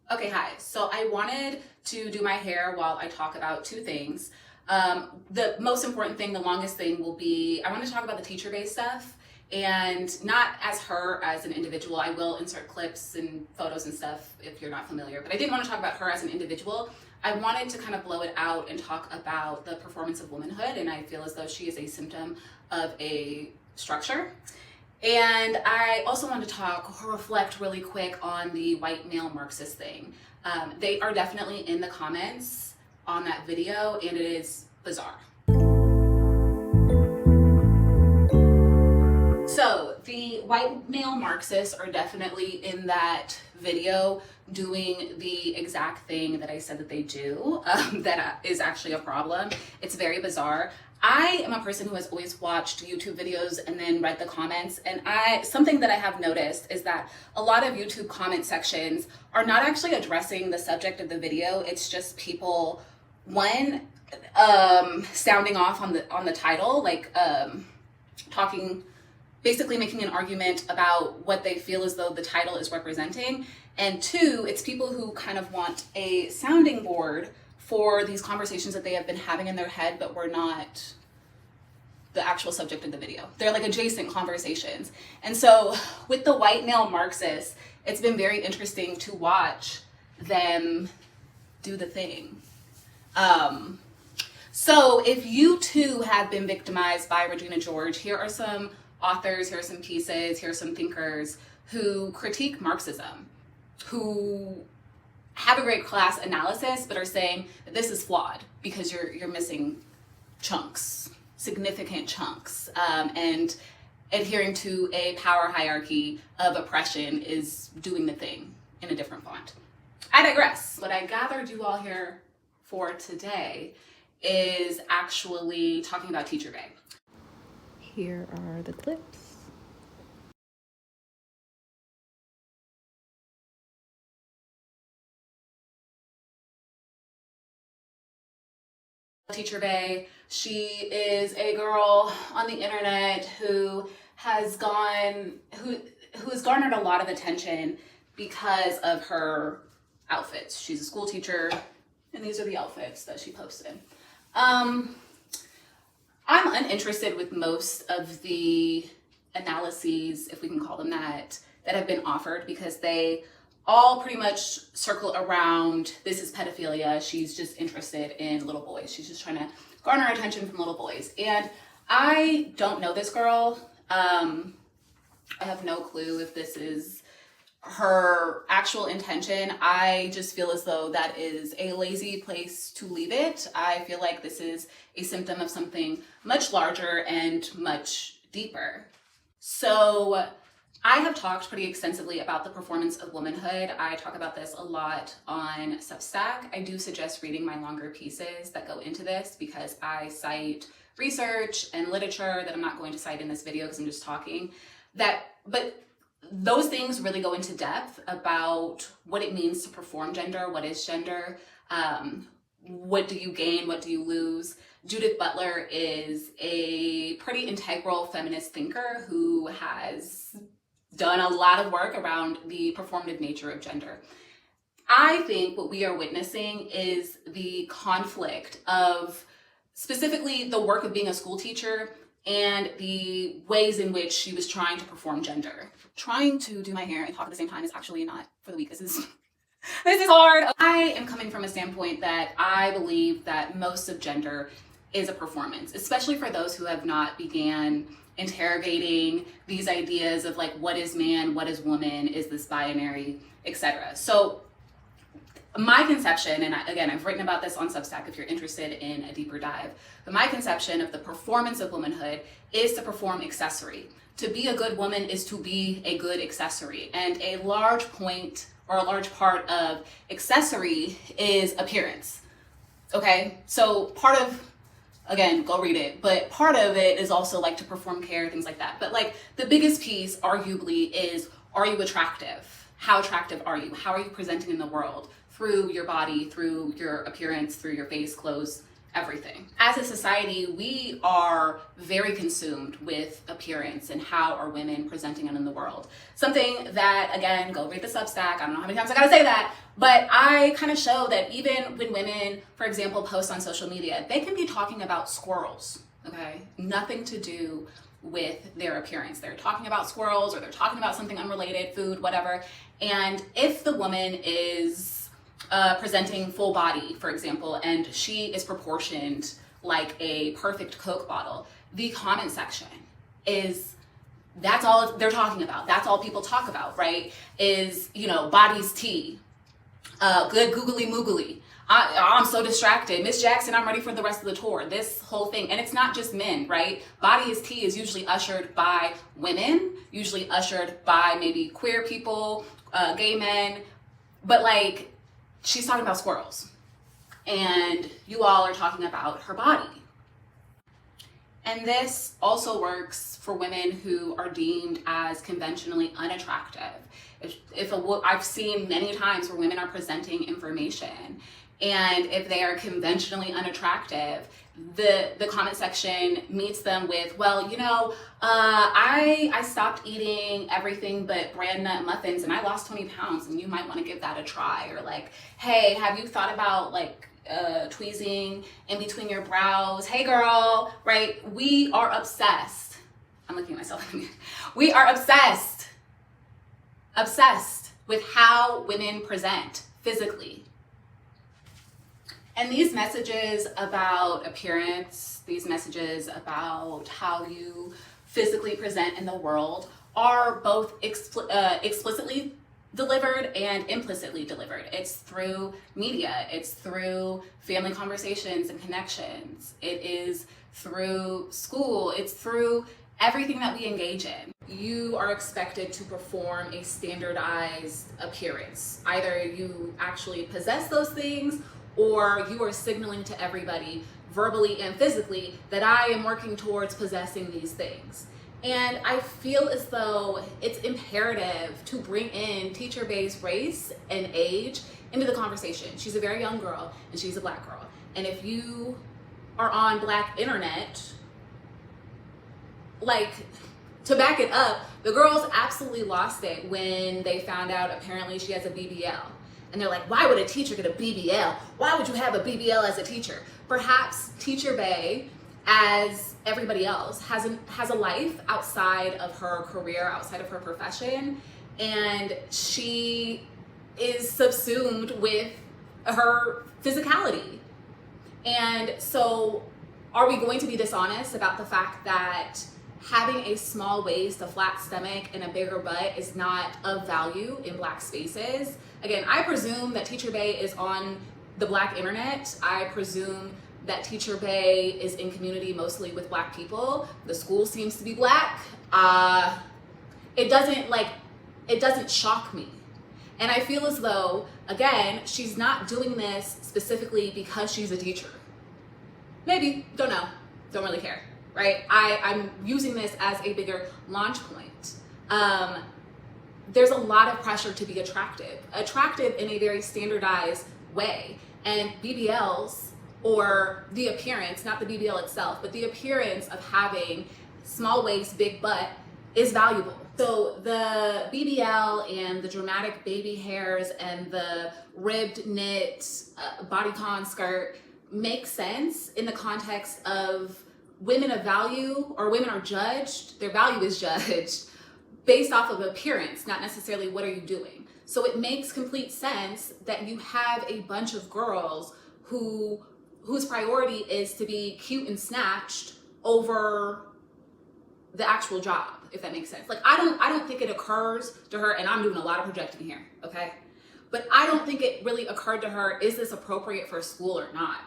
Okay, hi. So I wanted to do my hair while I talk about two things. The most important thing, the longest thing will be, I want to talk about the teacher-based stuff, and not as her as an individual. I will insert clips and photos and stuff if you're not familiar, but I didn't want to talk about her as an individual. I wanted to kind of blow it out and talk about the performance of womanhood, and I feel as though she is a symptom of a structure. And I also want to talk or reflect really quick on the white male Marxist thing. They are definitely in the comments on that video, and it is bizarre. So the white male Marxists are definitely in that video doing the exact thing that I said that they do. That is actually a problem. It's very bizarre. I am a person who has always watched YouTube videos and then read the comments, and something that I have noticed is that a lot of YouTube comment sections are not actually addressing the subject of the video. It's just people, sounding off on the title, like talking, basically making an argument about what they feel as though the title is representing, and two, it's people who kind of want a sounding board for these conversations that they have been having in their head, but were not the actual subject of the video. They're like adjacent conversations. And so with the white male Marxists, it's been very interesting to watch them do the thing. So if you too have been victimized by Regina George, here are some authors, here are some pieces, here are some thinkers who critique Marxism, who have a great class analysis, but are saying that this is flawed because you're missing chunks, significant chunks, and adhering to a power hierarchy of oppression is doing the thing in a different font. I digress. What I gathered you all here for today is actually talking about Teacher Bay. Here are the clips. Teacher Bay, she is a girl on the internet who has garnered a lot of attention because of her outfits. She's a school teacher, and these are the outfits that she posted. I'm uninterested with most of the analyses, if we can call them that have been offered, because they all pretty much circle around, this is pedophilia, she's just interested in little boys. She's just trying to garner attention from little boys. And I don't know this girl. I have no clue if this is her actual intention. I just feel as though that is a lazy place to leave it. I feel like this is a symptom of something much larger and much deeper. So I have talked pretty extensively about the performance of womanhood. I talk about this a lot on Substack. I do suggest reading my longer pieces that go into this because I cite research and literature that I'm not going to cite in this video because I'm just talking. But those things really go into depth about what it means to perform gender, what is gender, what do you gain, what do you lose. Judith Butler is a pretty integral feminist thinker who has done a lot of work around the performative nature of gender. I think what we are witnessing is the conflict of specifically the work of being a school teacher and the ways in which she was trying to perform gender. Trying to do my hair and talk at the same time is actually not for the weak. This is hard. I am coming from a standpoint that I believe that most of gender is a performance, especially for those who have not began interrogating these ideas of like, what is man, what is woman, is this binary, etc. So my conception, and again, I've written about this on Substack if you're interested in a deeper dive, but my conception of the performance of womanhood is to perform accessory. To be a good woman is to be a good accessory. And a large point or a large part of accessory is appearance. Okay, so part of, again, go read it, but part of it is also like to perform care, things like that. But like the biggest piece arguably is, are you attractive? How attractive are you? How are you presenting in the world? Through your body, through your appearance, through your face, clothes, everything. As a society, we are very consumed with appearance and how are women presenting in the world. Something that, again, go read the Substack. I don't know how many times I gotta say that, but I kind of show that even when women, for example, post on social media, they can be talking about squirrels, okay? Nothing to do with their appearance. They're talking about squirrels, or they're talking about something unrelated, food, whatever. And if the woman is presenting full body, for example, and she is proportioned like a perfect Coke bottle, the comment section that's all they're talking about. That's all people talk about, right? Is, body's tea, good googly moogly. I'm so distracted. Miss Jackson, I'm ready for the rest of the tour. This whole thing. And it's not just men, right? Body is tea is usually ushered by women, usually ushered by maybe queer people, gay men. But like, she's talking about squirrels. And you all are talking about her body. And this also works for women who are deemed as conventionally unattractive. I've seen many times where women are presenting information, and if they are conventionally unattractive, the comment section meets them with, well, I stopped eating everything but bran nut muffins and I lost 20 pounds and you might want to give that a try. Or like, hey, have you thought about tweezing in between your brows? Hey girl, right? We are obsessed. I'm looking at myself. We are obsessed with how women present physically. And these messages about appearance, these messages about how you physically present in the world are both explicitly delivered and implicitly delivered. It's through media, it's through family conversations and connections, it is through school, it's through everything that we engage in. You are expected to perform a standardized appearance. Either you actually possess those things, or you are signaling to everybody verbally and physically that I am working towards possessing these things. And I feel as though it's imperative to bring in Teacher Bay's race and age into the conversation. She's a very young girl and she's a Black girl. And if you are on Black internet, to back it up, the girls absolutely lost it when they found out apparently she has a BBL. And they're like, why would a teacher get a BBL? Why would you have a BBL as a teacher? Perhaps Teacher Bay, as everybody else, has a life outside of her career, outside of her profession, and she is subsumed with her physicality. And so are we going to be dishonest about the fact that having a small waist, a flat stomach, and a bigger butt is not of value in Black spaces? Again, I presume that Teacher Bay is on the Black internet. I presume that Teacher Bay is in community mostly with Black people. The school seems to be Black. It doesn't shock me. And I feel as though, again, she's not doing this specifically because she's a teacher. Maybe, don't know, don't really care, right? I'm using this as a bigger launch point. There's a lot of pressure to be attractive in a very standardized way. And BBLs, or the appearance, not the BBL itself, but the appearance of having small waist, big butt is valuable. So the BBL and the dramatic baby hairs and the ribbed knit bodycon skirt make sense in the context of women of value, or women are judged, their value is judged based off of appearance, not necessarily what are you doing. So it makes complete sense that you have a bunch of girls whose priority is to be cute and snatched over the actual job, if that makes sense. I don't think it occurs to her, and I'm doing a lot of projecting here, okay? But I don't think it really occurred to her, is this appropriate for school or not?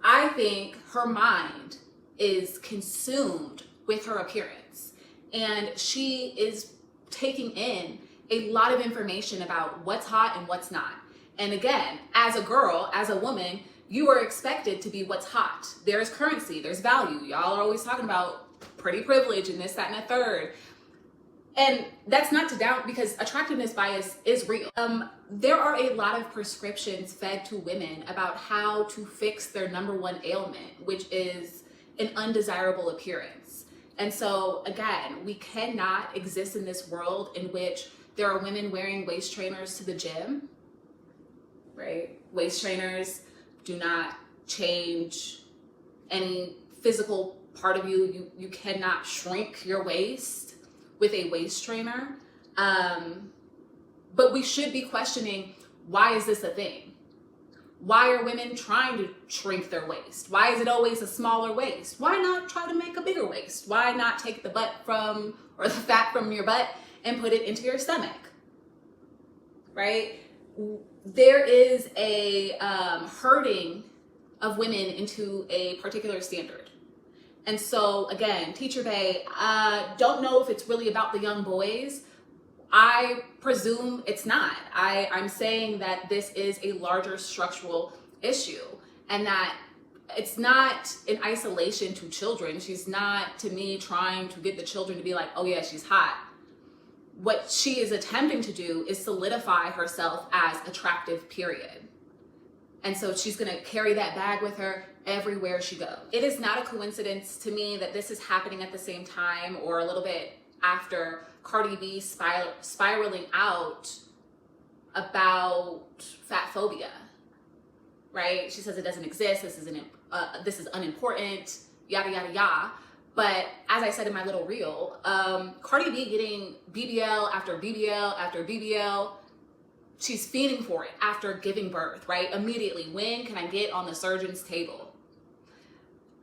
I think her mind is consumed with her appearance, and she is taking in a lot of information about what's hot and what's not. And again, as a girl, as a woman, you are expected to be what's hot. There's currency, there's value. Y'all are always talking about pretty privilege and this, that, and a third. And that's not to doubt, because attractiveness bias is real. There are a lot of prescriptions fed to women about how to fix their number one ailment, which is an undesirable appearance. And so again, we cannot exist in this world in which there are women wearing waist trainers to the gym, right? Waist trainers do not change any physical part of you. You cannot shrink your waist with a waist trainer. But we should be questioning, why is this a thing? Why are women trying to shrink their waist? Why is it always a smaller waist? Why not try to make a bigger waist? Why not take the the fat from your butt and put it into your stomach, right? There is a herding of women into a particular standard. And so again, Teacher Bay, don't know if it's really about the young boys. I presume it's not. I'm saying that this is a larger structural issue, and that it's not in isolation to children. She's not, to me, trying to get the children to be like, oh yeah, she's hot. What she is attempting to do is solidify herself as attractive, period. And so she's gonna carry that bag with her everywhere she goes. It is not a coincidence to me that this is happening at the same time, or a little bit after, Cardi B spiraling out about fat phobia, right? She says it doesn't exist, this is unimportant, yada, yada, yada. But as I said in my little reel, Cardi B getting BBL after BBL after BBL, she's feeding for it after giving birth, right? Immediately, when can I get on the surgeon's table?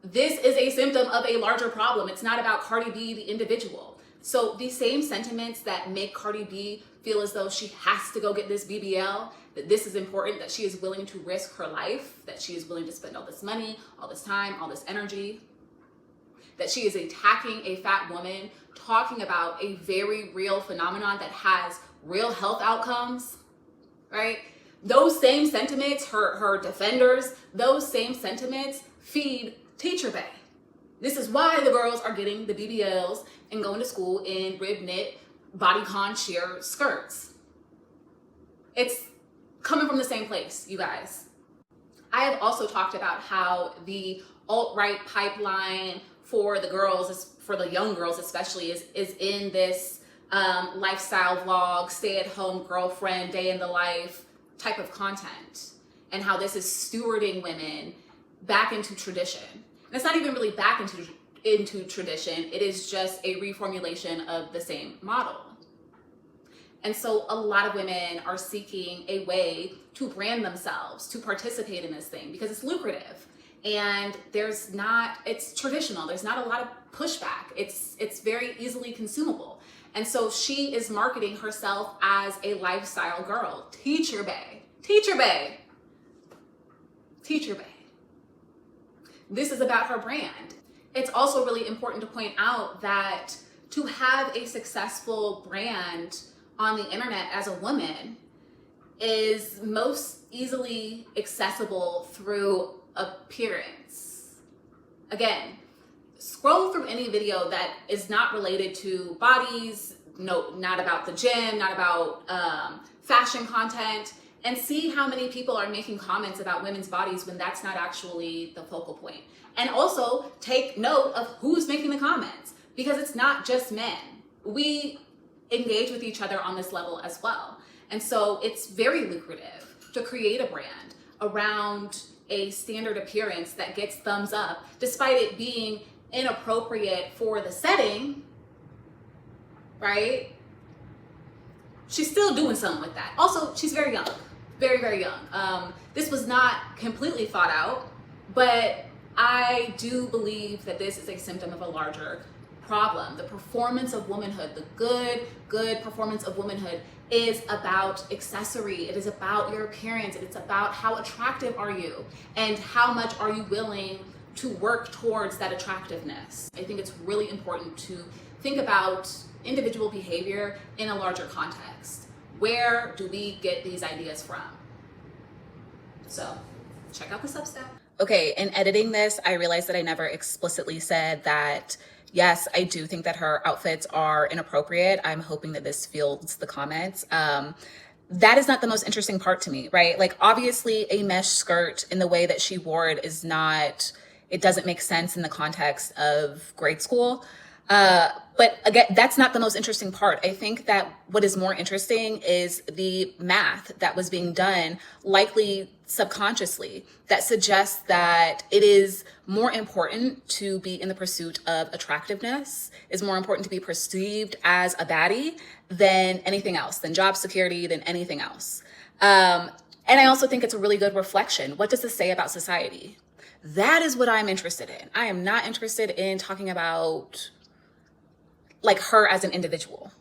This is a symptom of a larger problem. It's not about Cardi B, the individual. So these same sentiments that make Cardi B feel as though she has to go get this BBL, that this is important, that she is willing to risk her life, that she is willing to spend all this money, all this time, all this energy, that she is attacking a fat woman, talking about a very real phenomenon that has real health outcomes, right? Those same sentiments, her defenders, those same sentiments feed Teacher Bay. This is why the girls are getting the BBLs and going to school in rib knit, bodycon sheer skirts. It's coming from the same place, you guys. I have also talked about how the alt-right pipeline for the girls, for the young girls especially, is in this lifestyle vlog, stay-at-home girlfriend, day in the life type of content, and how this is stewarding women back into tradition. And it's not even really back into tradition, it is just a reformulation of the same model. And so a lot of women are seeking a way to brand themselves, to participate in this thing, because it's lucrative. And it's traditional, there's not a lot of pushback. It's very easily consumable. And so she is marketing herself as a lifestyle girl. Teacher Bay, Teacher Bay, Teacher Bay. This is about her brand. It's also really important to point out that to have a successful brand on the internet as a woman is most easily accessible through appearance. Again, scroll through any video that is not related to bodies, not about the gym, not about fashion content, and see how many people are making comments about women's bodies when that's not actually the focal point. And also take note of who's making the comments, because it's not just men. We engage with each other on this level as well. And so it's very lucrative to create a brand around a standard appearance that gets thumbs up, despite it being inappropriate for the setting, right? She's still doing something with that. Also, she's very young, very, very young. This was not completely thought out, but I do believe that this is a symptom of a larger problem. The performance of womanhood, the good performance of womanhood is about accessory. It is about your appearance. It's about how attractive are you and how much are you willing to work towards that attractiveness. I think it's really important to think about individual behavior in a larger context. Where do we get these ideas from? So check out the Substack. Okay, in editing this, I realized that I never explicitly said that Yes, I do think that her outfits are inappropriate. I'm hoping that this fields the comments. That is not the most interesting part to me, right? Like, obviously, a mesh skirt in the way that she wore it is not, it doesn't make sense in the context of grade school. But again, that's not the most interesting part. I think that what is more interesting is the math that was being done, likely subconsciously, that suggests that it is more important to be in the pursuit of attractiveness, is more important to be perceived as a baddie than anything else, than job security, than anything else. And I also think it's a really good reflection. What does this say about society? That is what I'm interested in. I am not interested in talking about like her as an individual.